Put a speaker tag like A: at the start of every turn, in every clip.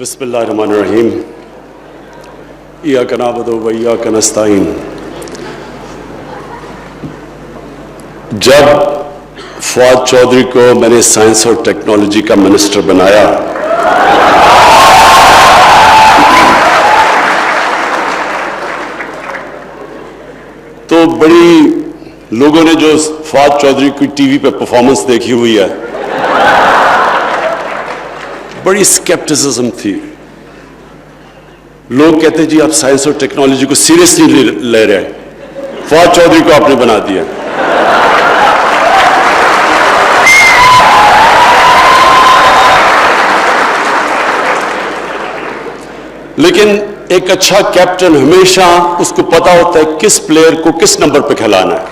A: بسم اللہ الرحمن الرحیم ایاک نعبد و ایاک نستعین. جب فواد چودھری کو میں نے سائنس اور ٹیکنالوجی کا منسٹر بنایا تو بڑی لوگوں نے جو فواد چودھری کی ٹی وی پہ پرفارمنس دیکھی ہوئی ہے بڑی اسکیپٹسزم تھی. لوگ کہتے جی آپ سائنس اور ٹیکنالوجی کو سیریسلی لے رہے ہیں, فواد چودھری کو آپ نے بنا دیا. لیکن ایک اچھا کیپٹن ہمیشہ اس کو پتا ہوتا ہے کس پلیئر کو کس نمبر پہ کھلانا ہے.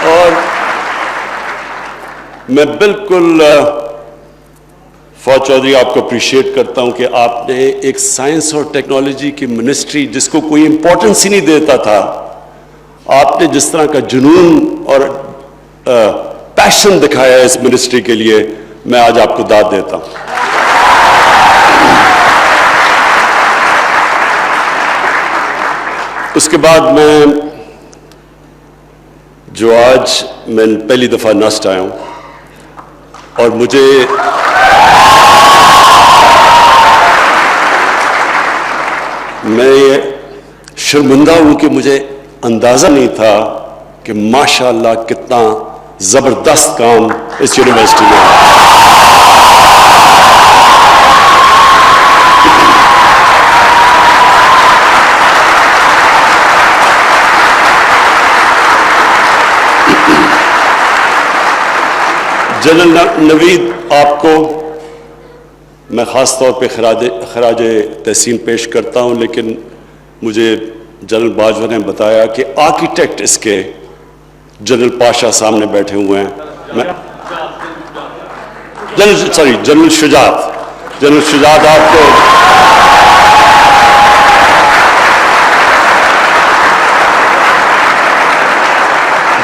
A: اور میں بالکل فواد چودھری آپ کو اپریشیٹ کرتا ہوں کہ آپ نے ایک سائنس اور ٹیکنالوجی کی منسٹری جس کو کوئی امپورٹنس ہی نہیں دیتا تھا, آپ نے جس طرح کا جنون اور پیشن دکھایا ہے اس منسٹری کے لیے, میں آج آپ کو داد دیتا ہوں. اس کے بعد میں جو آج میں پہلی دفعہ نسٹ آیا ہوں اور مجھے میں شرمندہ ہوں کہ مجھے اندازہ نہیں تھا کہ ماشاءاللہ کتنا زبردست کام اس یونیورسٹی میں ہے. جنرل نوید آپ کو میں خاص طور پہ خراج تحسین پیش کرتا ہوں, لیکن مجھے جنرل باجوہ نے بتایا کہ آرکیٹیکٹ اس کے جنرل پاشا سامنے بیٹھے ہوئے ہیں. جنرل شجاعت آپ کو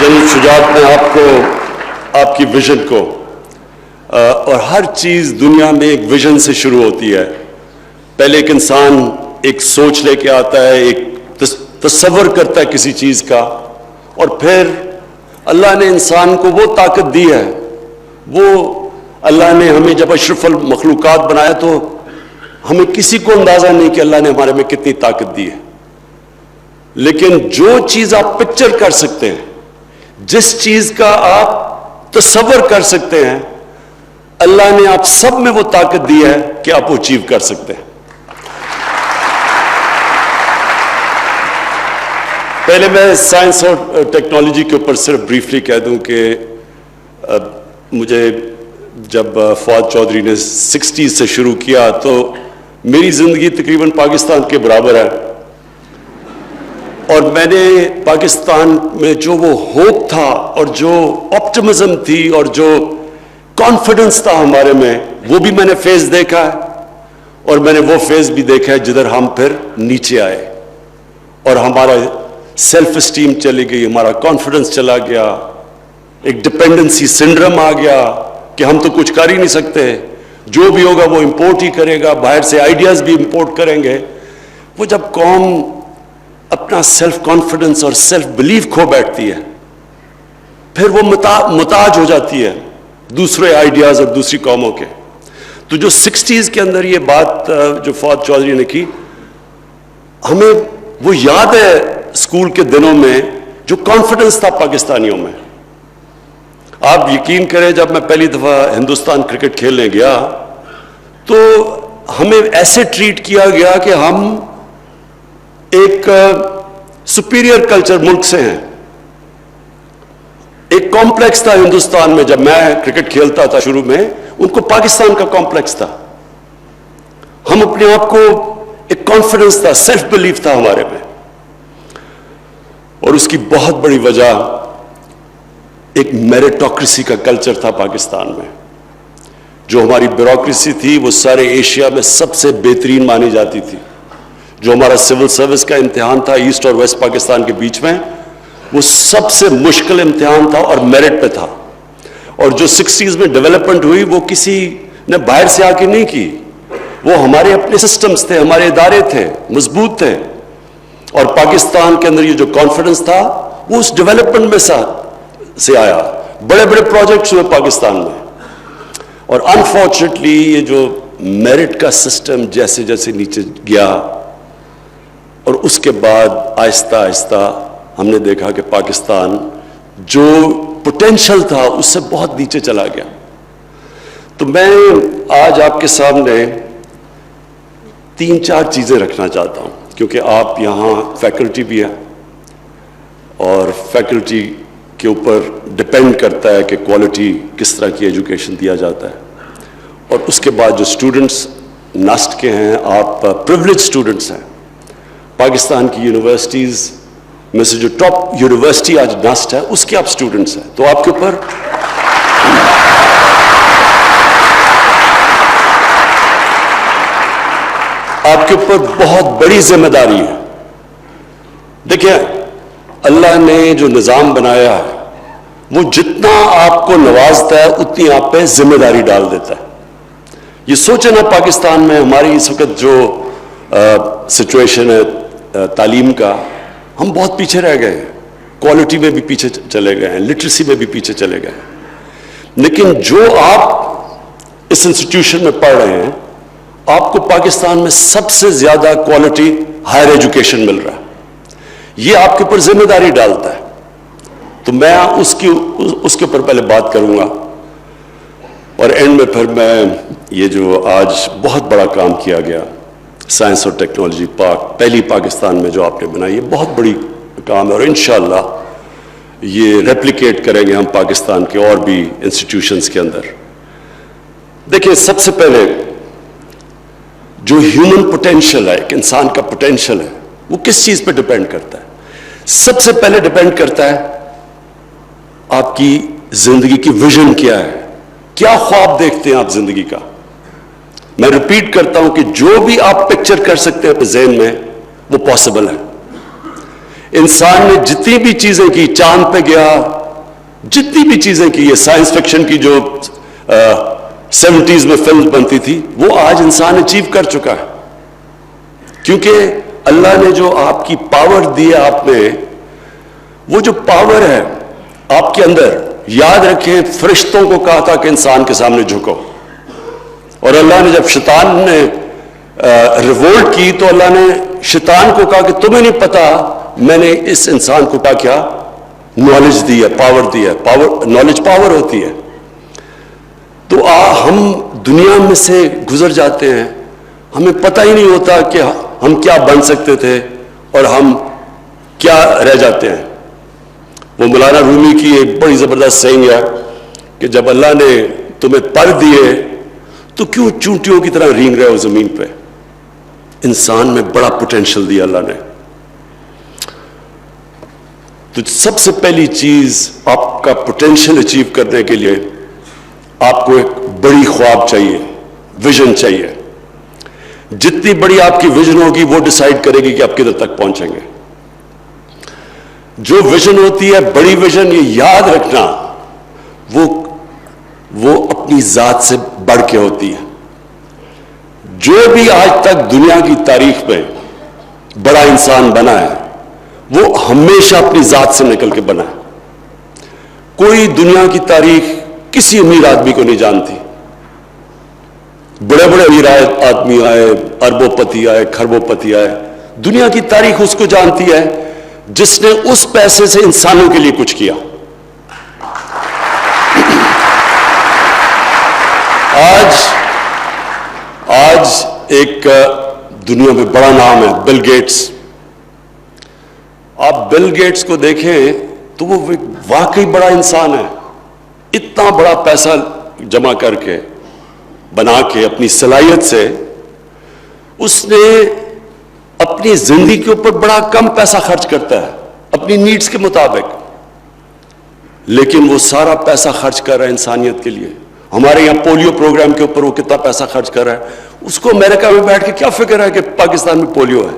A: جنرل شجاعت نے آپ کو آپ کی ویژن کو, اور ہر چیز دنیا میں ایک ویژن سے شروع ہوتی ہے. پہلے ایک انسان ایک سوچ لے کے آتا ہے, ایک تصور کرتا ہے کسی چیز کا, اور پھر اللہ نے انسان کو وہ طاقت دی ہے. وہ اللہ نے ہمیں جب اشرف المخلوقات بنایا تو ہمیں کسی کو اندازہ نہیں کہ اللہ نے ہمارے میں کتنی طاقت دی ہے. لیکن جو چیز آپ پکچر کر سکتے ہیں, جس چیز کا آپ تصور کر سکتے ہیں, اللہ نے آپ سب میں وہ طاقت دی ہے کہ آپ وہ اچیو کر سکتے ہیں. پہلے میں سائنس اور ٹیکنالوجی کے اوپر صرف بریفلی کہہ دوں کہ مجھے جب فواد چودھری نے 60s سے شروع کیا تو میری زندگی تقریباً پاکستان کے برابر ہے, اور میں نے پاکستان میں جو وہ ہوپ تھا اور جو آپٹمزم تھی اور جو کانفیڈنس تھا ہمارے میں, وہ بھی میں نے فیز دیکھا ہے, اور میں نے وہ فیز بھی دیکھا ہے جدھر ہم پھر نیچے آئے اور ہمارا سیلف اسٹیم چلی گئی, ہمارا کانفیڈنس چلا گیا, ایک ڈپینڈنسی سنڈرم آ گیا کہ ہم تو کچھ کر ہی نہیں سکتے, جو بھی ہوگا وہ امپورٹ ہی کرے گا, باہر سے آئیڈیاز بھی امپورٹ کریں گے. وہ جب قوم اپنا سیلف کانفیڈنس اور سیلف بلیف کھو بیٹھتی ہے, پھر وہ محتاج ہو جاتی ہے دوسرے آئیڈیاز اور دوسری قوموں کے. تو جو 60s کے اندر یہ بات جو فواد چودھری نے کی, ہمیں وہ یاد ہے اسکول کے دنوں میں جو کانفیڈنس تھا پاکستانیوں میں. آپ یقین کریں, جب میں پہلی دفعہ ہندوستان کرکٹ کھیلنے گیا تو ہمیں ایسے ٹریٹ کیا گیا کہ ہم ایک سپیریئر کلچر ملک سے ہیں. ایک کمپلیکس تھا ہندوستان میں, جب میں کرکٹ کھیلتا تھا شروع میں, ان کو پاکستان کا کمپلیکس تھا. ہم اپنے آپ کو ایک کانفیڈنس تھا, سیلف بلیف تھا ہمارے میں, اور اس کی بہت بڑی وجہ ایک میریٹوکریسی کا کلچر تھا پاکستان میں. جو ہماری بیوروکریسی تھی وہ سارے ایشیا میں سب سے بہترین مانی جاتی تھی. جو ہمارا سول سروس کا امتحان تھا ایسٹ اور ویسٹ پاکستان کے بیچ میں, وہ سب سے مشکل امتحان تھا اور میرٹ پہ تھا. اور جو 60s میں ڈیولپمنٹ ہوئی وہ کسی نے باہر سے آ کے نہیں کی، وہ ہمارے اپنے سسٹمز تھے، ہمارے ادارے تھے، مضبوط تھے، اور پاکستان کے اندر یہ جو کانفیڈنس تھا وہ اس ڈیولپمنٹ میں سے آیا. بڑے بڑے پروجیکٹس ہوئے پاکستان میں. اور انفارچونیٹلی یہ جو میرٹ کا سسٹم جیسے جیسے نیچے گیا، اور اس کے بعد آہستہ آہستہ ہم نے دیکھا کہ پاکستان جو پوٹینشل تھا اس سے بہت نیچے چلا گیا. تو میں آج آپ کے سامنے 3-4 چیزیں رکھنا چاہتا ہوں، کیونکہ آپ یہاں فیکلٹی بھی ہے، اور فیکلٹی کے اوپر ڈپینڈ کرتا ہے کہ کوالٹی کس طرح کی ایجوکیشن دیا جاتا ہے. اور اس کے بعد جو اسٹوڈنٹس نسٹ کے ہیں، آپ پریولیج اسٹوڈنٹس ہیں. پاکستان کی یونیورسٹیز میں سے جو ٹاپ یونیورسٹی آج نسٹ ہے اس کے آپ اسٹوڈنٹس ہیں. تو آپ کے اوپر بہت بڑی ذمہ داری ہے. دیکھیں، اللہ نے جو نظام بنایا ہے وہ جتنا آپ کو نوازتا ہے اتنی آپ پہ ذمہ داری ڈال دیتا ہے. یہ سوچیں نا، پاکستان میں ہماری اس وقت جو سچویشن ہے تعلیم کا، ہم بہت پیچھے رہ گئے ہیں. کوالٹی میں بھی پیچھے چلے گئے ہیں، لٹریسی میں بھی پیچھے چلے گئے ہیں. لیکن جو آپ اس انسٹیٹیوشن میں پڑھ رہے ہیں، آپ کو پاکستان میں سب سے زیادہ کوالٹی ہائر ایجوکیشن مل رہا ہے. یہ آپ کے اوپر ذمہ داری ڈالتا ہے. تو میں اس کے اوپر پہلے بات کروں گا، اور اینڈ میں پھر میں یہ جو آج بہت بڑا کام کیا گیا، سائنس اور ٹیکنالوجی پارک پہلی پاکستان میں جو آپ نے بنائی، یہ بہت بڑی کام ہے، اور انشاءاللہ یہ ریپلیکیٹ کریں گے ہم پاکستان کے اور بھی انسٹیٹیوشنز کے اندر. دیکھیں، سب سے پہلے جو ہیومن پوٹینشل ہے، ایک انسان کا پوٹینشل ہے، وہ کس چیز پہ ڈیپینڈ کرتا ہے؟ سب سے پہلے ڈیپینڈ کرتا ہے آپ کی زندگی کی ویژن کیا ہے، کیا خواب دیکھتے ہیں آپ زندگی کا. میں ریپیٹ کرتا ہوں کہ جو بھی آپ پکچر کر سکتے ہیں اپنے ذہن میں وہ پاسبل ہے. انسان نے جتنی بھی چیزیں کی، چاند پہ گیا، جتنی بھی چیزیں کی، یہ سائنس فکشن کی جو 70s میں فلم بنتی تھی، وہ آج انسان اچیو کر چکا ہے. کیونکہ اللہ نے جو آپ کی پاور دی ہے، آپ میں وہ جو پاور ہے آپ کے اندر، یاد رکھیں فرشتوں کو کہا تھا کہ انسان کے سامنے جھکو، اور اللہ نے جب شیطان نے ریوولٹ کی تو اللہ نے شیطان کو کہا کہ تمہیں نہیں پتا میں نے اس انسان کو کیا نالج دی ہے، پاور دی ہے. نالج پاور ہوتی ہے. تو ہم دنیا میں سے گزر جاتے ہیں، ہمیں پتہ ہی نہیں ہوتا کہ ہم کیا بن سکتے تھے اور ہم کیا رہ جاتے ہیں. وہ مولانا رومی کی ایک بڑی زبردست سینگ ہے کہ جب اللہ نے تمہیں پر دیے تو کیوں چونٹیوں کی طرح رینگ رہے ہو زمین پہ. انسان میں بڑا پوٹینشل دیا اللہ نے. تو سب سے پہلی چیز، آپ کا پوٹینشل اچیو کرنے کے لیے آپ کو ایک بڑی خواب چاہیے، ویژن چاہیے. جتنی بڑی آپ کی ویژن ہوگی وہ ڈیسائیڈ کرے گی کہ آپ کدھر تک پہنچیں گے. جو ویژن ہوتی ہے، بڑی ویژن، یہ یاد رکھنا، وہ اپنی ذات سے بڑھ کے ہوتی ہے. جو بھی آج تک دنیا کی تاریخ میں بڑا انسان بنا ہے وہ ہمیشہ اپنی ذات سے نکل کے بنا ہے. کوئی دنیا کی تاریخ کسی امیر آدمی کو نہیں جانتی. بڑے بڑے امیر آدمی آئے، اربوں پتی آئے، کھربوں پتی آئے، دنیا کی تاریخ اس کو جانتی ہے جس نے اس پیسے سے انسانوں کے لیے کچھ کیا. آج ایک دنیا میں بڑا نام ہے بل گیٹس. آپ بل گیٹس کو دیکھیں تو وہ واقعی بڑا انسان ہے. اتنا بڑا پیسہ جمع کر کے، بنا کے، اپنی صلاحیت سے اس نے اپنی زندگی کے اوپر بڑا کم پیسہ خرچ کرتا ہے اپنی نیڈز کے مطابق، لیکن وہ سارا پیسہ خرچ کر رہا ہے انسانیت کے لیے. ہمارے یہاں پولیو پروگرام کے اوپر وہ کتنا پیسہ خرچ کر رہا ہے. اس کو امریکہ میں بیٹھ کے کیا فکر ہے کہ پاکستان میں پولیو ہے.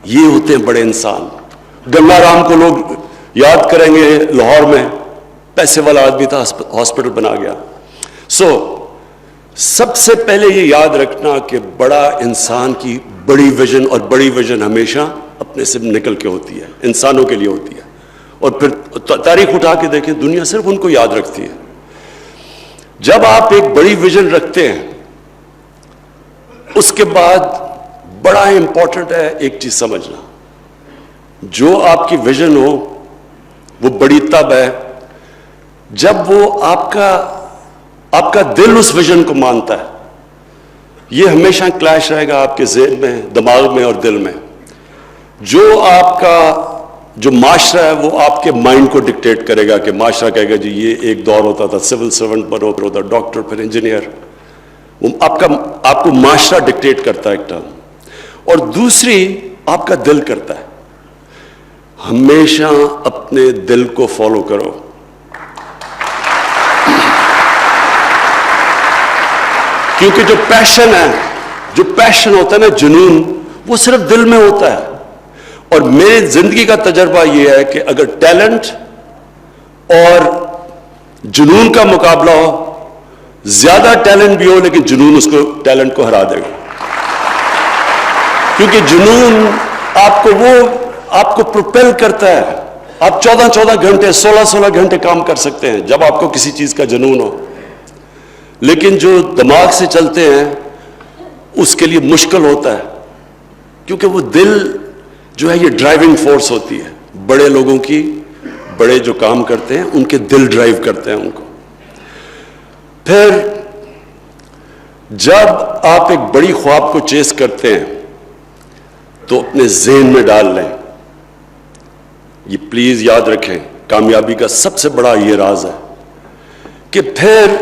A: یہ ہوتے ہیں بڑے انسان. گنگا رام کو لوگ یاد کریں گے لاہور میں، پیسے والا آدمی تھا, ہاسپٹل بنا گیا. سو سب سے پہلے یہ یاد رکھنا کہ بڑا انسان کی بڑی ویژن, اور بڑی ویژن ہمیشہ اپنے سے نکل کے ہوتی ہے, انسانوں کے لیے ہوتی ہے. اور پھر تاریخ اٹھا کے دیکھیں, دنیا صرف ان کو یاد رکھتی ہے. جب آپ ایک بڑی ویژن رکھتے ہیں, اس کے بعد بڑا امپورٹنٹ ہے ایک چیز سمجھنا, جو آپ کی ویژن ہو وہ بڑی تب ہے جب وہ آپ کا دل اس ویژن کو مانتا ہے. یہ ہمیشہ کلیش رہے گا آپ کے ذہن میں, دماغ میں اور دل میں. جو معاشرہ ہے وہ آپ کے مائنڈ کو ڈکٹیٹ کرے گا, کہ معاشرہ کہے گا جی یہ ایک دور ہوتا تھا سول سرونٹ بنو, پھر ہوتا ڈاکٹر, پھر انجینئر. آپ کو معاشرہ ڈکٹیٹ کرتا ہے ایک ٹرم. اور دوسری آپ کا دل کرتا ہے. ہمیشہ اپنے دل کو فالو کرو. کیونکہ جو پیشن ہوتا ہے نا, جنون, وہ صرف دل میں ہوتا ہے. اور میری زندگی کا تجربہ یہ ہے کہ اگر ٹیلنٹ اور جنون کا مقابلہ ہو, زیادہ ٹیلنٹ بھی ہو لیکن جنون اس کو ٹیلنٹ کو ہرا دے گا. کیونکہ جنون آپ کو پروپیل کرتا ہے. آپ 14 گھنٹے 16 گھنٹے کام کر سکتے ہیں جب آپ کو کسی چیز کا جنون ہو. لیکن جو دماغ سے چلتے ہیں اس کے لیے مشکل ہوتا ہے, کیونکہ وہ دل جو ہے یہ ڈرائیونگ فورس ہوتی ہے. بڑے لوگوں کی, بڑے جو کام کرتے ہیں ان کے دل ڈرائیو کرتے ہیں ان کو. پھر جب آپ ایک بڑی خواب کو چیز کرتے ہیں تو اپنے ذہن میں ڈال لیں, یہ پلیز یاد رکھیں, کامیابی کا سب سے بڑا یہ راز ہے کہ پھر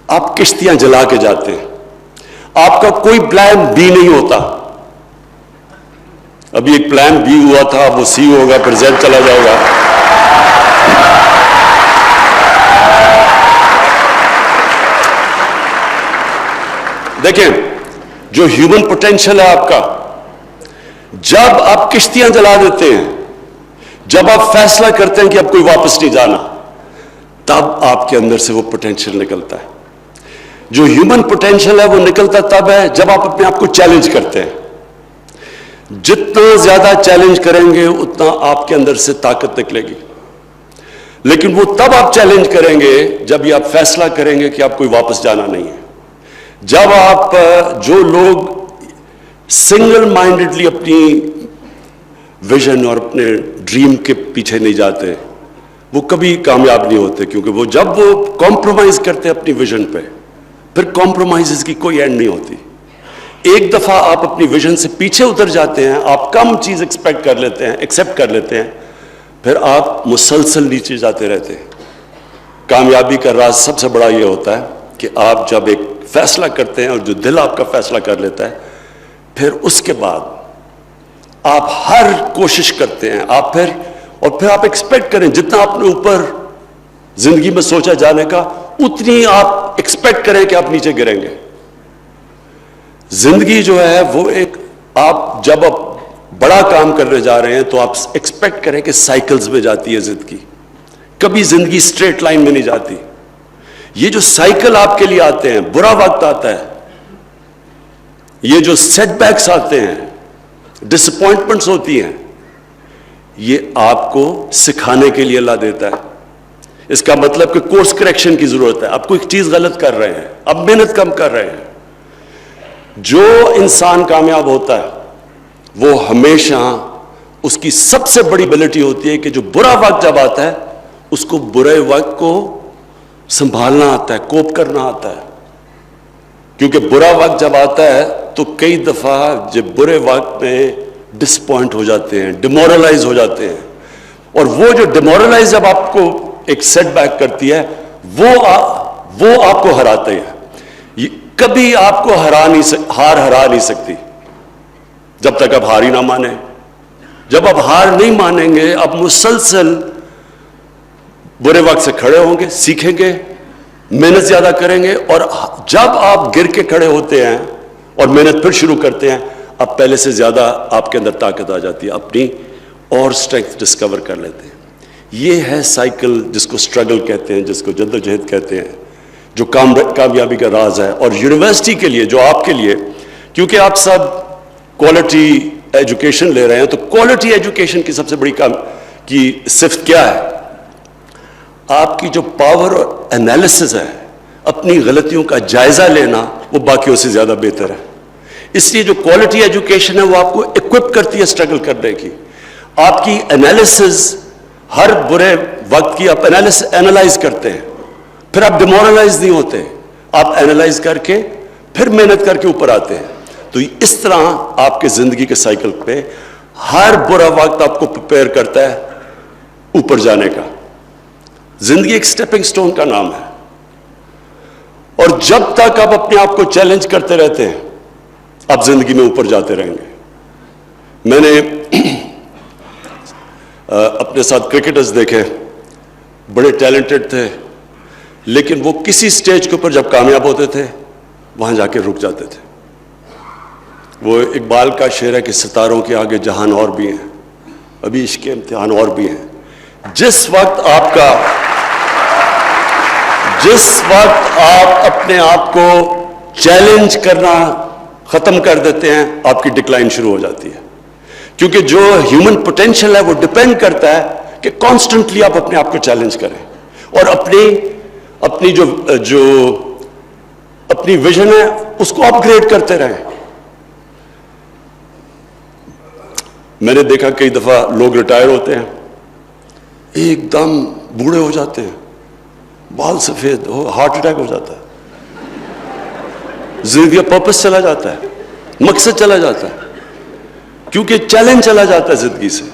A: آپ کشتیاں جلا کے جاتے ہیں. آپ کا کوئی پلان بی نہیں ہوتا. ابھی ایک پلان بی ہوا تھا, وہ سی ہوگا, پھر زیڈ چلا جائے گا. دیکھیں, جو ہیومن پوٹینشل ہے آپ کا, جب آپ کشتیاں جلا دیتے ہیں, جب آپ فیصلہ کرتے ہیں کہ اب کوئی واپس نہیں جانا, تب آپ کے اندر سے وہ پوٹینشل نکلتا ہے. جو ہیومن پوٹینشل ہے وہ نکلتا تب ہے جب آپ اپنے آپ کو چیلنج کرتے ہیں. جتنا زیادہ چیلنج کریں گے اتنا آپ کے اندر سے طاقت نکلے گی. لیکن وہ تب آپ چیلنج کریں گے جب یہ آپ فیصلہ کریں گے کہ آپ کوئی واپس جانا نہیں ہے. جب آپ, جو لوگ سنگل مائنڈڈلی اپنی ویژن اور اپنے ڈریم کے پیچھے نہیں جاتے, وہ کبھی کامیاب نہیں ہوتے. کیونکہ وہ جب وہ کمپرومائز کرتے ہیں اپنی ویژن پہ, پھر کمپرومائز کی کوئی اینڈ نہیں ہوتی. ایک دفعہ آپ اپنی ویژن سے پیچھے اتر جاتے ہیں, آپ کم چیز ایکسپیکٹ کر لیتے ہیں, ایکسیپٹ کر لیتے ہیں, پھر آپ مسلسل نیچے جاتے رہتے ہیں. کامیابی کا راز سب سے بڑا یہ ہوتا ہے کہ آپ جب ایک فیصلہ کرتے ہیں اور جو دل آپ کا فیصلہ کر لیتا ہے, پھر اس کے بعد آپ ہر کوشش کرتے ہیں, پھر آپ ایکسپیکٹ کریں جتنا آپ نے اوپر زندگی میں سوچا جانے کا, اتنی آپ ایکسپیکٹ کریں کہ آپ نیچے گریں گے. زندگی جو ہے وہ آپ جب آپ بڑا کام کرنے جا رہے ہیں تو آپ ایکسپیکٹ کریں کہ سائیکلز میں جاتی ہے زندگی, کبھی زندگی اسٹریٹ لائن میں نہیں جاتی. یہ جو سائیکل آپ کے لیے آتے ہیں, برا وقت آتا ہے, یہ جو سیٹ بیکس آتے ہیں, ڈس اپوائنٹمنٹس ہوتی ہیں, یہ آپ کو سکھانے کے لیے اللہ دیتا ہے. اس کا مطلب کہ کورس کریکشن کی ضرورت ہے. آپ کو ایک چیز غلط کر رہے ہیں, اب محنت کم کر رہے ہیں. جو انسان کامیاب ہوتا ہے وہ ہمیشہ, اس کی سب سے بڑی ایبلٹی ہوتی ہے کہ جو برا وقت جب آتا ہے اس کو برے وقت کو سنبھالنا آتا ہے, کوپ کرنا آتا ہے. کیونکہ برا وقت جب آتا ہے تو کئی دفعہ جب برے وقت میں ڈس پوائنٹ ہو جاتے ہیں, ڈیمورلائز ہو جاتے ہیں, اور وہ جو ڈیمورلائز جب آپ کو ایک سیٹ بیک کرتی ہے وہ آپ کو ہراتے ہیں. کبھی آپ کو ہرا نہیں سکتی جب تک آپ ہار ہی نہ مانیں. جب آپ ہار نہیں مانیں گے, آپ مسلسل برے وقت سے کھڑے ہوں گے, سیکھیں گے, محنت زیادہ کریں گے, اور جب آپ گر کے کھڑے ہوتے ہیں اور محنت پھر شروع کرتے ہیں, اب پہلے سے زیادہ آپ کے اندر طاقت آ جاتی ہے, اپنی اور اسٹرینگتھ ڈسکور کر لیتے ہیں. یہ ہے سائیکل جس کو سٹرگل کہتے ہیں, جس کو جدوجہد کہتے ہیں, جو کامیابی کا راز ہے. اور یونیورسٹی کے لیے, جو آپ کے لیے, کیونکہ آپ سب کوالٹی ایجوکیشن لے رہے ہیں, تو کوالٹی ایجوکیشن کی سب سے بڑی کی صفت کیا ہے؟ آپ کی جو پاور اور انالیسس ہے, اپنی غلطیوں کا جائزہ لینا, وہ باقیوں سے زیادہ بہتر ہے. اس لیے جو کوالٹی ایجوکیشن ہے وہ آپ کو اکوپ کرتی ہے اسٹرگل کرنے کی. آپ کی انالیسس, ہر برے وقت کی آپ انالائز کرتے ہیں, پھر آپ ڈیمورلائز نہیں ہوتے, آپ انالائز کر کے پھر محنت کر کے اوپر آتے ہیں. تو اس طرح آپ کے زندگی کے سائیکل پہ ہر برا وقت آپ کو پریپیئر کرتا ہے اوپر جانے کا. زندگی ایک سٹیپنگ سٹون کا نام ہے, اور جب تک آپ اپنے آپ کو چیلنج کرتے رہتے ہیں, آپ زندگی میں اوپر جاتے رہیں گے. میں نے اپنے ساتھ کرکٹرز دیکھے, بڑے ٹیلنٹڈ تھے, لیکن وہ کسی سٹیج کے اوپر جب کامیاب ہوتے تھے وہاں جا کے رک جاتے تھے. وہ اقبال کا شعر ہے کہ ستاروں کے آگے جہان اور بھی ہیں, ابھی عشق کے امتحان اور بھی ہیں. جس وقت آپ اپنے آپ کو چیلنج کرنا ختم کر دیتے ہیں, آپ کی ڈکلائن شروع ہو جاتی ہے. کیونکہ جو ہیومن پوٹینشیل ہے وہ ڈیپینڈ کرتا ہے کہ کانسٹنٹلی آپ اپنے آپ کو چیلنج کریں, اور اپنی جو اپنی ویژن ہے اس کو اپ گریڈ کرتے رہیں. میں نے دیکھا کئی دفعہ لوگ ریٹائر ہوتے ہیں, ایک دم بوڑھے ہو جاتے ہیں, بال سفید ہو, ہارٹ اٹیک ہو جاتا ہے, زندگی کا پرپس چلا جاتا ہے, مقصد چلا جاتا ہے, کیونکہ چیلنج چلا جاتا ہے زندگی سے.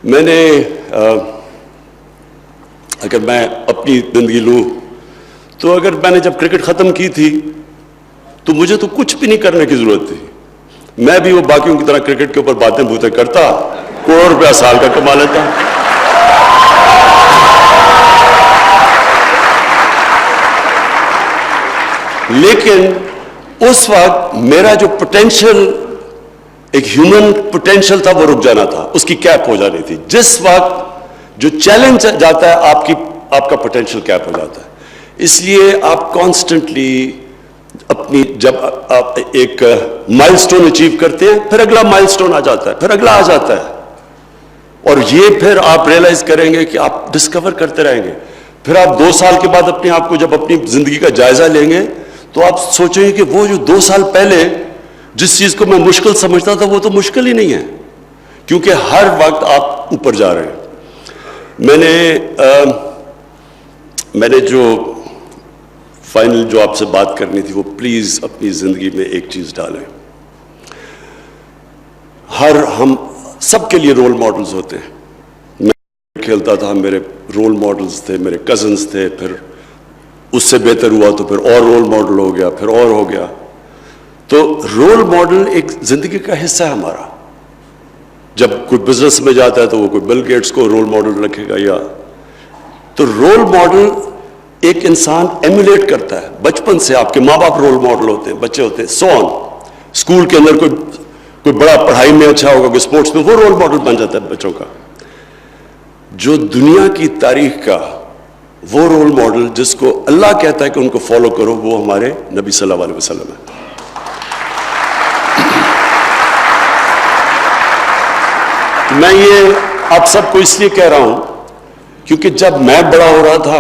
A: میں نے اگر میں اپنی زندگی لوں تو اگر میں نے جب کرکٹ ختم کی تھی تو مجھے تو کچھ بھی نہیں کرنے کی ضرورت تھی. میں بھی وہ باقیوں کی طرح کرکٹ کے اوپر باتیں بوتیں کرتا, کروڑ روپیہ سال کا کما لیتا. لیکن اس وقت میرا جو پوٹینشل, ایک ہیومن پوٹینشل تھا, وہ رک جانا تھا, اس کی کیپ ہو جانی تھی. جس وقت جو چیلنج جاتا ہے آپ کا پوٹینشل کیپ ہو جاتا ہے. اس لیے آپ کانسٹنٹلی اپنی, جب آپ ایک مائل سٹون اچیو کرتے ہیں, پھر اگلا مائل سٹون آ جاتا ہے, پھر اگلا آ جاتا ہے, اور یہ پھر آپ ریئلائز کریں گے کہ آپ ڈسکور کرتے رہیں گے. پھر آپ 2 سال کے بعد اپنے آپ کو جب اپنی زندگی کا جائزہ لیں گے تو آپ سوچیں گے کہ وہ جو 2 سال پہلے جس چیز کو میں مشکل سمجھتا تھا وہ تو مشکل ہی نہیں ہے, کیونکہ ہر وقت آپ اوپر جا رہے ہیں. میں نے جو فائنل جو آپ سے بات کرنی تھی, وہ پلیز اپنی زندگی میں ایک چیز ڈالیں. ہم سب کے لیے رول ماڈلز ہوتے ہیں. میں کھیلتا تھا, میرے رول ماڈلز تھے, میرے کزنز تھے, پھر اس سے بہتر ہوا تو پھر اور رول ماڈل ہو گیا, پھر اور ہو گیا. تو رول ماڈل ایک زندگی کا حصہ ہے ہمارا. جب کوئی بزنس میں جاتا ہے تو وہ کوئی بل گیٹس کو رول ماڈل رکھے گا, یا تو رول ماڈل ایک انسان ایمولیٹ کرتا ہے. بچپن سے آپ کے ماں باپ رول ماڈل ہوتے ہیں, بچے ہوتے ہیں, سو آن. اسکول کے اندر کوئی بڑا پڑھائی میں اچھا ہوگا, کوئی اسپورٹس میں, وہ رول ماڈل بن جاتا ہے بچوں کا. جو دنیا کی تاریخ کا وہ رول ماڈل جس کو اللہ کہتا ہے کہ ان کو فالو کرو, وہ ہمارے نبی صلی اللہ علیہ وسلم ہے. میں یہ آپ سب کو اس لیے کہہ رہا ہوں کیونکہ جب میں بڑا ہو رہا تھا,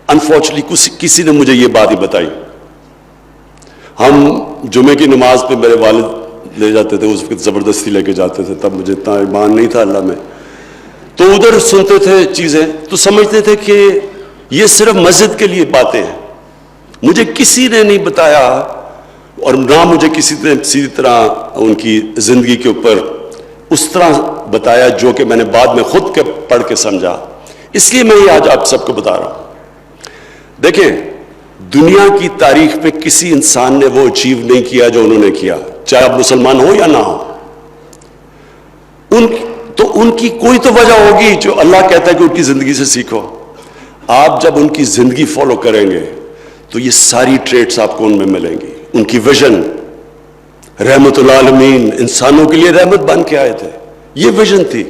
A: انفارچونیٹلی کسی نے مجھے یہ بات ہی بتائی. ہم جمعے کی نماز پہ میرے والد لے جاتے تھے, اس وقت زبردستی لے کے جاتے تھے, تب مجھے اتنا ایمان نہیں تھا اللہ میں. تو ادھر سنتے تھے چیزیں تو سمجھتے تھے کہ یہ صرف مسجد کے لیے باتیں ہیں. مجھے کسی نے نہیں بتایا, اور نہ مجھے کسی نے سیدھی طرح ان کی زندگی کے اوپر اس طرح بتایا جو کہ میں نے بعد میں خود کے پڑھ کے سمجھا. اس لیے میں یہ آج آپ سب کو بتا رہا ہوں. دیکھیں, دنیا کی تاریخ میں کسی انسان نے وہ اچیو نہیں کیا جو انہوں نے کیا, چاہے آپ مسلمان ہو یا نہ ہو. ان کی کوئی تو وجہ ہوگی جو اللہ کہتا ہے کہ ان کی زندگی سے سیکھو. آپ جب ان کی زندگی فالو کریں گے تو یہ ساری ٹریٹس آپ کو ان میں ملیں گی. ان کی ویژن, رحمت العالمین, انسانوں کے لیے رحمت بن کے آئے تھے, یہ ویژن تھی.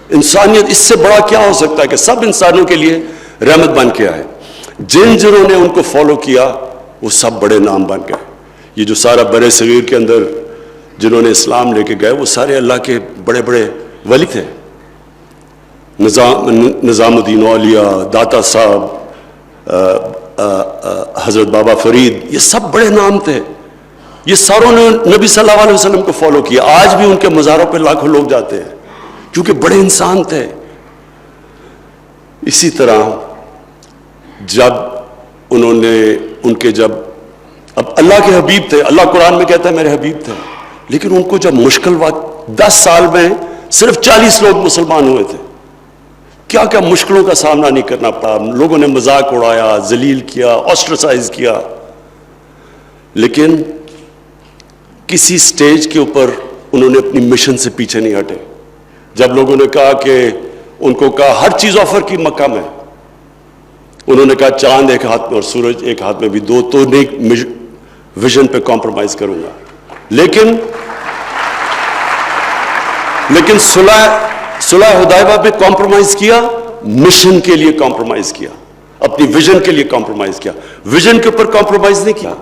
A: انسانیت اس سے بڑا کیا ہو سکتا ہے کہ سب انسانوں کے لیے رحمت بن کے آئے. جنہوں نے ان کو فالو کیا وہ سب بڑے نام بن گئے. یہ جو سارا برے صغیر کے اندر جنہوں نے اسلام لے کے گئے وہ سارے اللہ کے بڑے بڑے ولی تھے. نظام الدین اولیاء، داتا صاحب، حضرت بابا فرید، یہ سب بڑے نام تھے. یہ ساروں نے نبی صلی اللہ علیہ وسلم کو فالو کیا. آج بھی ان کے مزاروں پہ لاکھوں لوگ جاتے ہیں کیونکہ بڑے انسان تھے. اسی طرح جب انہوں نے ان کے جب اب اللہ کے حبیب تھے، اللہ قرآن میں کہتا ہے میرے حبیب تھے، لیکن ان کو جب مشکل وقت 10 سال میں صرف 40 لوگ مسلمان ہوئے تھے. کیا کیا مشکلوں کا سامنا نہیں کرنا پڑا. لوگوں نے مذاق اڑایا، ذلیل کیا، آسٹرسائز کیا، لیکن کسی سٹیج کے اوپر انہوں نے اپنی مشن سے پیچھے نہیں ہٹے. جب لوگوں نے کہا کہ ان کو کہا ہر چیز آفر کی مکہ میں، انہوں نے کہا چاند ایک ہاتھ میں اور سورج ایک ہاتھ میں بھی دو تو نہیں ویژن پہ کمپرومائز کروں گا. لیکن صلح حدیبیہ پہ کمپرومائز کیا، مشن کے لیے کمپرومائز کیا، اپنی ویژن کے لیے کمپرومائز کیا، ویژن کے اوپر کمپرومائز نہیں کیا.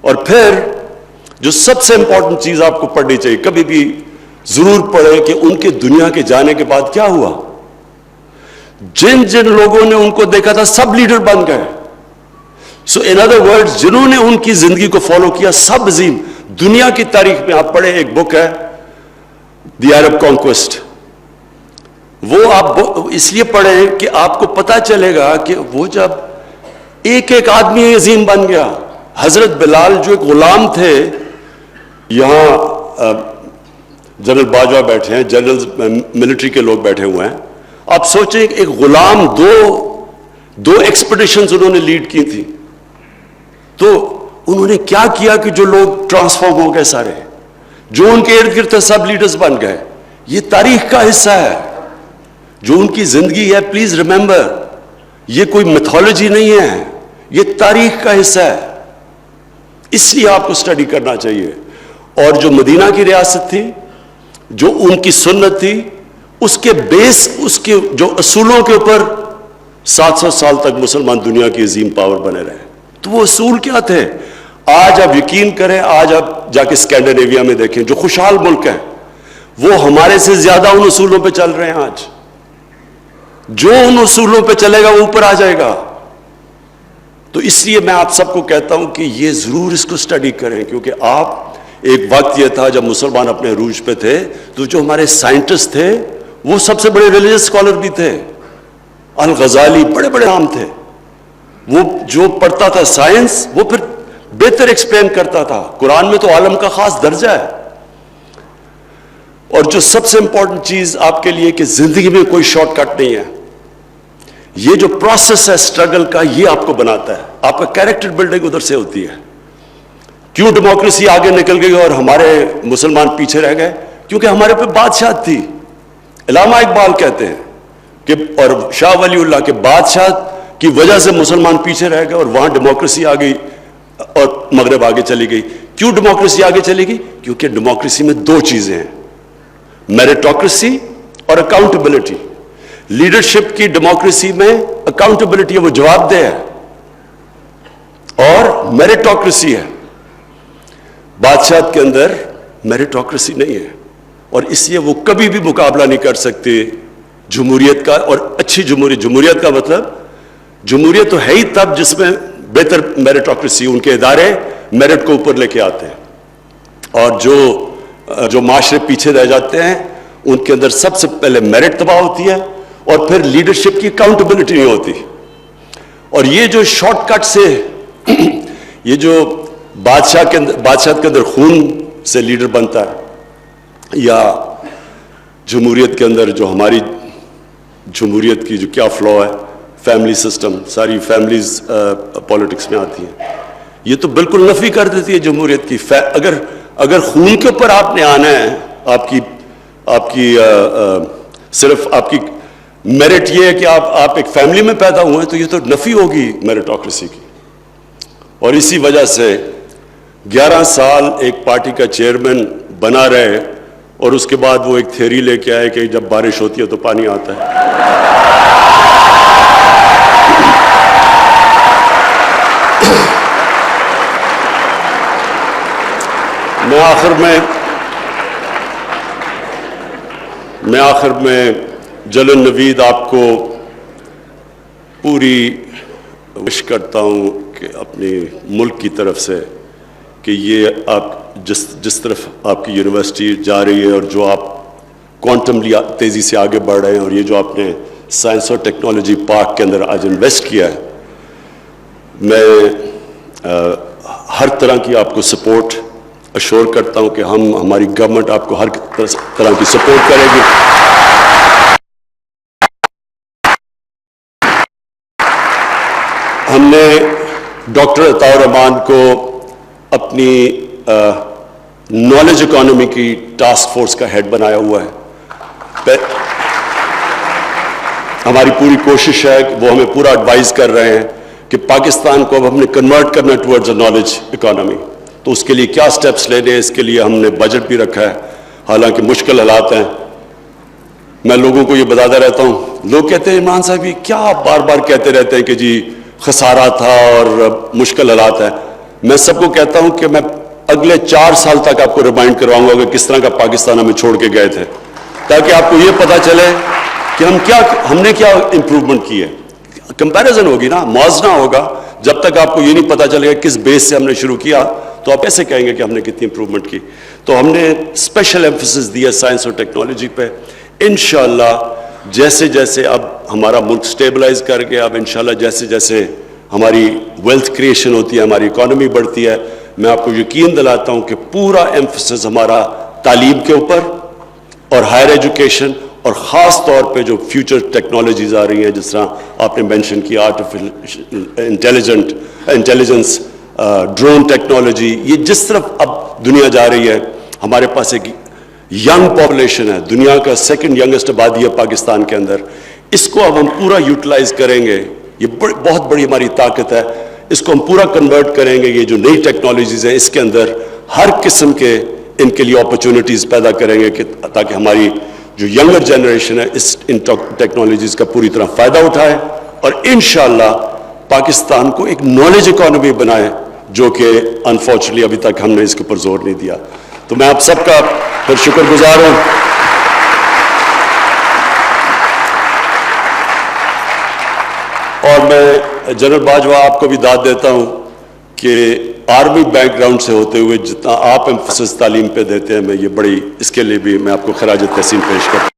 A: اور پھر جو سب سے امپورٹنٹ چیز آپ کو پڑھنی چاہیے، کبھی بھی ضرور پڑھیں کہ ان کے دنیا کے جانے کے بعد کیا ہوا. جن لوگوں نے ان کو دیکھا تھا سب لیڈر بن گئے. سو ان ادر ورڈز جنہوں نے ان کی زندگی کو فالو کیا سب عظیم. دنیا کی تاریخ میں آپ پڑھیں، ایک بک ہے دی عرب کانکویسٹ، وہ آپ اس لیے پڑھیں کہ آپ کو پتا چلے گا کہ وہ جب ایک ایک آدمی عظیم بن گیا. حضرت بلال جو ایک غلام تھے، یہاں جنرل باجوہ بیٹھے ہیں، جنرل ملٹری کے لوگ بیٹھے ہوئے ہیں. آپ سوچیں ایک غلام دو ایکسپیڈیشنز انہوں نے لیڈ کی تھی، تو انہوں نے کیا کیا کہ جو لوگ ٹرانسفارم ہو گئے سارے، جو ان کے ارد گرد تھے سب لیڈرز بن گئے. یہ تاریخ کا حصہ ہے جو ان کی زندگی ہے. پلیز ریممبر، یہ کوئی میتھولوجی نہیں ہے، یہ تاریخ کا حصہ ہے. اس لیے آپ کو اسٹڈی کرنا چاہیے. اور جو مدینہ کی ریاست تھی، جو ان کی سنت تھی، اس کے بیس، اس کے جو اصولوں کے اوپر 700 سال تک مسلمان دنیا کی عظیم پاور بنے رہے. تو وہ اصول کیا تھے؟ آج آپ یقین کریں، آج آپ جا کے اسکینڈینیویا میں دیکھیں، جو خوشحال ملک ہیں، وہ ہمارے سے زیادہ ان اصولوں پہ چل رہے ہیں. آج جو ان اصولوں پہ چلے گا وہ اوپر آ جائے گا. تو اس لیے میں آپ سب کو کہتا ہوں کہ یہ ضرور اس کو اسٹڈی کریں، کیونکہ آپ ایک وقت یہ تھا جب مسلمان اپنے عروج پہ تھے، تو جو ہمارے سائنٹسٹ تھے وہ سب سے بڑے ریلیجس اسکالر بھی تھے. الغزالی بڑے بڑے نام تھے. وہ جو پڑھتا تھا سائنس وہ پھر بہتر ایکسپلین کرتا تھا. قرآن میں تو عالم کا خاص درجہ ہے. اور جو سب سے امپورٹنٹ چیز آپ کے لیے کہ زندگی میں کوئی شارٹ کٹ نہیں ہے. یہ جو پروسیس ہے اسٹرگل کا، یہ آپ کو بناتا ہے. آپ کا کیریکٹر بلڈنگ ادھر سے ہوتی ہے. کیوں ڈیموکریسی آگے نکل گئی اور ہمارے مسلمان پیچھے رہ گئے؟ کیونکہ ہمارے پہ بادشاہت تھی. علامہ اقبال کہتے ہیں کہ اور شاہ ولی اللہ کے بادشاہت کی وجہ سے مسلمان پیچھے رہ گئے اور وہاں ڈیموکریسی آ گئی اور مغرب آگے چلی گئی. کیوں ڈیموکریسی آگے چلی گئی؟ کیونکہ ڈیموکریسی میں دو چیزیں ہیں، میریٹوکریسی اور اکاؤنٹیبلٹی. لیڈرشپ کی ڈیموکریسی میں اکاؤنٹیبلٹی ہے، وہ جواب دہ ہے، اور میریٹوکریسی ہے. بادشاہت کے اندر میریٹوکریسی نہیں ہے، اور اس لیے وہ کبھی بھی مقابلہ نہیں کر سکتے جمہوریت کا. اور اچھی جمہوریت کا مطلب جمہوریت تو ہے ہی تب جس میں بہتر میریٹوکریسی، ان کے ادارے میرٹ کو اوپر لے کے آتے ہیں. اور جو معاشرے پیچھے رہ جاتے ہیں ان کے اندر سب سے پہلے میرٹ تباہ ہوتی ہے، اور پھر لیڈرشپ کی اکاؤنٹیبلٹی نہیں ہوتی. اور یہ جو شارٹ کٹ سے یہ جو بادشاہت کے اندر خون سے لیڈر بنتا ہے، یا جمہوریت کے اندر جو ہماری جمہوریت کی جو کیا فلو ہے، فیملی سسٹم، ساری فیملیز پولیٹکس میں آتی ہیں، یہ تو بالکل نفی کر دیتی ہے جمہوریت کی. اگر خون کے اوپر آپ نے آنا ہے، آپ کی صرف آپ کی میرٹ یہ ہے کہ آپ ایک فیملی میں پیدا ہوئے ہیں، تو یہ تو نفی ہوگی میریٹوکریسی کی. اور اسی وجہ سے 11 سال ایک پارٹی کا چیئرمین بنا رہے اور اس کے بعد وہ ایک تھیوری لے کے آئے کہ جب بارش ہوتی ہے تو پانی آتا ہے. میں آخر میں جلن نوید آپ کو پوری وش کرتا ہوں کہ اپنی ملک کی طرف سے کہ یہ آپ جس طرف آپ کی یونیورسٹی جا رہی ہے اور جو آپ کوانٹملی تیزی سے آگے بڑھ رہے ہیں اور یہ جو آپ نے سائنس اور ٹیکنالوجی پارک کے اندر آج انویسٹ کیا ہے، میں ہر طرح کی آپ کو سپورٹ اشور کرتا ہوں کہ ہماری گورنمنٹ آپ کو ہر طرح کی سپورٹ کرے گی. ہم نے ڈاکٹر عطاء الرحمان کو اپنی نالج اکانومی کی ٹاسک فورس کا ہیڈ بنایا ہوا ہے. ہماری پوری کوشش ہے کہ وہ ہمیں پورا ایڈوائز کر رہے ہیں کہ پاکستان کو اب ہم نے کنورٹ کرنا ٹورڈز اے نالج اکانومی. تو اس کے لیے کیا سٹیپس لینے ہیں، اس کے لیے ہم نے بجٹ بھی رکھا ہے. حالانکہ مشکل حالات ہیں، میں لوگوں کو یہ بتاتا رہتا ہوں. لوگ کہتے ہیں عمران صاحب یہ کیا آپ بار بار کہتے رہتے ہیں کہ جی خسارہ تھا اور مشکل حالات ہیں. میں سب کو کہتا ہوں کہ میں اگلے 4 سال تک آپ کو ریمائنڈ کرواؤں گا کہ کس طرح کا پاکستان ہمیں چھوڑ کے گئے تھے، تاکہ آپ کو یہ پتا چلے کہ ہم نے کیا امپروومنٹ کی ہے. کمپیریزن ہوگی نا، موازنہ ہوگا. جب تک آپ کو یہ نہیں پتا چلے گا کس بیس سے ہم نے شروع کیا تو آپ ایسے کہیں گے کہ ہم نے کتنی امپروومنٹ کی. تو ہم نے اسپیشل ایمفیسس دیا سائنس اور ٹیکنالوجی پہ. انشاءاللہ جیسے جیسے اب ہمارا ملک سٹیبلائز کر گیا، اب انشاءاللہ جیسے جیسے ہماری ویلتھ کریشن ہوتی ہے، ہماری اکانومی بڑھتی ہے، میں آپ کو یقین دلاتا ہوں کہ پورا ایمفیسس ہمارا تعلیم کے اوپر اور ہائر ایجوکیشن اور خاص طور پہ جو فیوچر ٹیکنالوجیز آ رہی ہیں، جس طرح آپ نے مینشن کیا آرٹیفیشل انٹیلیجنس، ڈرون ٹیکنالوجی، یہ جس طرف اب دنیا جا رہی ہے. ہمارے پاس ایک ینگ پاپولیشن ہے، دنیا کا 2nd ینگسٹ آبادی ہے پاکستان کے اندر. اس کو اب ہم پورا یوٹیلائز کریں گے. یہ بہت بڑی ہماری طاقت ہے. اس کو ہم پورا کنورٹ کریں گے. یہ جو نئی ٹیکنالوجیز ہیں اس کے اندر ہر قسم کے ان کے لیے اپرچونٹیز پیدا کریں گے کہ تاکہ ہماری جو ینگر جنریشن ہے ان ٹیکنالوجیز کا پوری طرح فائدہ اٹھائے اور انشاءاللہ پاکستان کو ایک نالج اکانومی بنائے، جو کہ انفارچونیٹلی ابھی تک ہم نے اس کے اوپر زور نہیں دیا. تو میں آپ سب کا پھر شکر گزار ہوں. اور میں جنرل باجوہ آپ کو بھی داد دیتا ہوں کہ آرمی بیک گراؤنڈ سے ہوتے ہوئے جتنا آپ ایمفیسس تعلیم پہ دیتے ہیں، میں یہ بڑی اس کے لیے بھی میں آپ کو خراج تحسین پیش کرتا ہوں.